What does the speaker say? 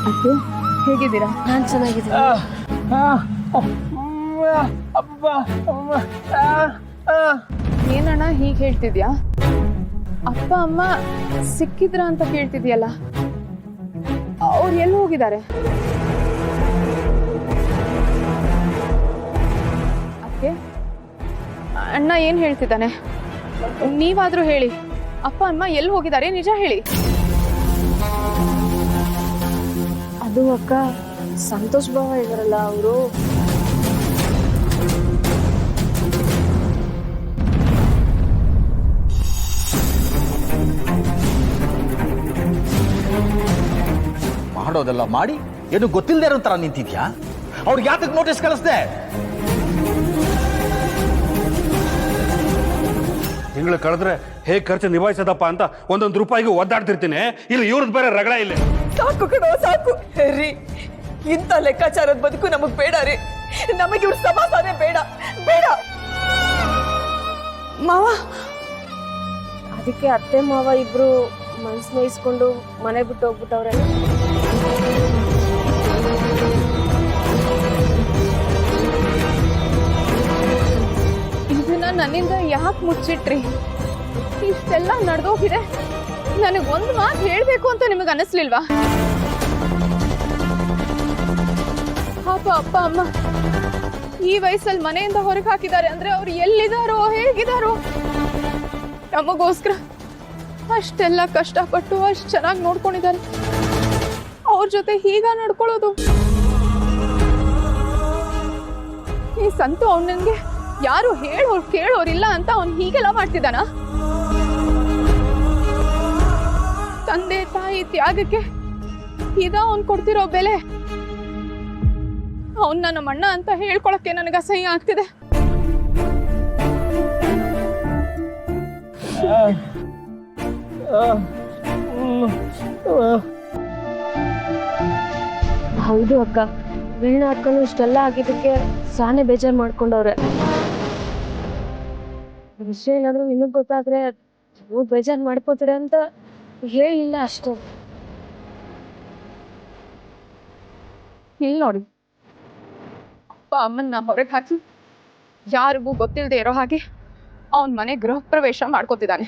ಅಪ್ಪು ಹೇಗಿದ್ದೀರಾ? ನಾನು ಚೆನ್ನಾಗಿದ್ದೀನಿ. ಏನಣ್ಣ ಹೀಗೆ ಹೇಳ್ತಿದ್ಯಾ? ಅಪ್ಪ ಅಮ್ಮ ಸಿಕ್ಕಿದ್ರ ಅಂತ ಕೇಳ್ತಿದ್ಯಲ್ಲ, ಅವ್ರು ಎಲ್ಲಿ ಹೋಗಿದ್ದಾರೆ? ಅಕ್ಕೆ, ಅಣ್ಣ ಏನ್ ಹೇಳ್ತಿದ್ದಾನೆ? ನೀವಾದ್ರೂ ಹೇಳಿ, ಅಪ್ಪ ಅಮ್ಮ ಎಲ್ಲಿ ಹೋಗಿದ್ದಾರೆ? ನಿಜ ಹೇಳಿ. ಅದು ಅಕ್ಕ, ಸಂತೋಷ್ ಭಾವ ಇದಾರಲ್ಲ ಅವರು ಮಾಡೋದೆಲ್ಲ ಮಾಡಿ ಏನು ಗೊತ್ತಿಲ್ಲದೆ ಇರೋ ತರ ನಿಂತಿದ್ಯಾ? ಅವ್ರಿಗೆ ಯಾತಕ್ಕೆ ನೋಟಿಸ್ ಕಳಿಸ್ದೆ? ತಿಂಗಳು ಕಳೆದ್ರೆ ಹೇಗೆ ಖರ್ಚು ನಿಭಾಯಿಸೋದಪ್ಪ ಅಂತ ಒಂದೊಂದು ರೂಪಾಯಿಗೂ ಒದ್ದಾಡ್ತಿರ್ತೀನಿ. ಇಲ್ಲಿ ಇವ್ರದ್ದು ಬೇರೆ ರಗಡ ಇಲ್ಲ. ಸಾಕು ಕಣೋ ಸಾಕು ರೀ, ಇಂಥ ಲೆಕ್ಕಾಚಾರದ ಬದುಕು ನಮಗ್ ಬೇಡ ರೀ. ನಮಗೆ ಇವ್ರ ಸಮಾಧಾನ ಬೇಡ ಬೇಡ. ಮಾವ, ಅದಕ್ಕೆ ಅತ್ತೆ ಮಾವ ಇಬ್ರು ಮನ್ಸು ನೋಯಿಸ್ಕೊಂಡು ಮನೆ ಬಿಟ್ಟು ಹೋಗ್ಬಿಟ್ಟವ್ರೆ. ಇದನ್ನ ನನ್ನಿಂದ ಯಾಕೆ ಮುಚ್ಚಿಟ್ರಿ? ಇಷ್ಟೆಲ್ಲ ನಡೆದೋಗಿದೆ, ನನಗೊಂದು ಮಾತು ಹೇಳ್ಬೇಕು ಅಂತ ನಿಮಗೆ ಅನಿಸ್ಲಿಲ್ವಾ? ಪಾಪ ಅಪ್ಪ ಅಮ್ಮ ಈ ವಯಸ್ಸಲ್ಲಿ ಮನೆಯಿಂದ ಹೊರಗೆ ಹಾಕಿದ್ದಾರೆ ಅಂದ್ರೆ ಅವ್ರು ಎಲ್ಲಿದಾರೋ ಹೇಗಿದಾರೋ? ನಮಗೋಸ್ಕರ ಅಷ್ಟೆಲ್ಲ ಕಷ್ಟಪಟ್ಟು ಅಷ್ಟು ಚೆನ್ನಾಗಿ ನೋಡ್ಕೊಂಡಿದ್ದಾರೆ, ಅವ್ರ ಜೊತೆ ಹೀಗ ನಡ್ಕೊಳ್ಳೋದು? ಈ ಸಂತು ಅವನಿಗೆ ಯಾರು ಹೇಳೋರು ಕೇಳೋರಿಲ್ಲ ಅಂತ ಅವ್ನು ಹೀಗೆಲ್ಲ ಮಾಡ್ತಿದ್ದಾನ? ತಂದೆ ತಾಯಿ ತ್ಯಾಗಕ್ಕೆ ಇದ ಅವ್ನು ಕೊಡ್ತಿರೋ ಬೆಲೆ? ಅವ್ನು ನನ್ನ ಅಣ್ಣ ಅಂತ ಹೇಳ್ಕೊಳಕ್ಕೆ ನನಗೆ ಅಸಹ್ಯ ಆಗ್ತಿದೆ. ಹೌದು ಅಕ್ಕ, ವೀಣಾ ಅಕ್ಕನು ಇಷ್ಟೆಲ್ಲ ಆಗಿದ್ದಕ್ಕೆ ಸಾನೆ ಬೇಜಾರು ಮಾಡ್ಕೊಂಡವ್ರೆ. ವಿಷಯ ಏನಾದ್ರು ನಿನಗ್ ಗೊತ್ತಾದ್ರೆ ನೀವು ಬೇಜಾರು ಮಾಡ್ಕೋತೀರ ಅಂತ ಹೇಳಿಲ್ಲ ಅಷ್ಟೇ. ಇಲ್ಲಿ ನೋಡಿ, ಅಪ್ಪ ಅಮ್ಮನ್ನ ಹೊರಗೆ ಹಾಕಿ ಯಾರಿಗೂ ಗೊತ್ತಿಲ್ಲದೆ ಇರೋ ಹಾಗೆ ಅವನ ಮನೆ ಗೃಹ ಪ್ರವೇಶ ಮಾಡ್ಕೋತಿದ್ದಾನೆ.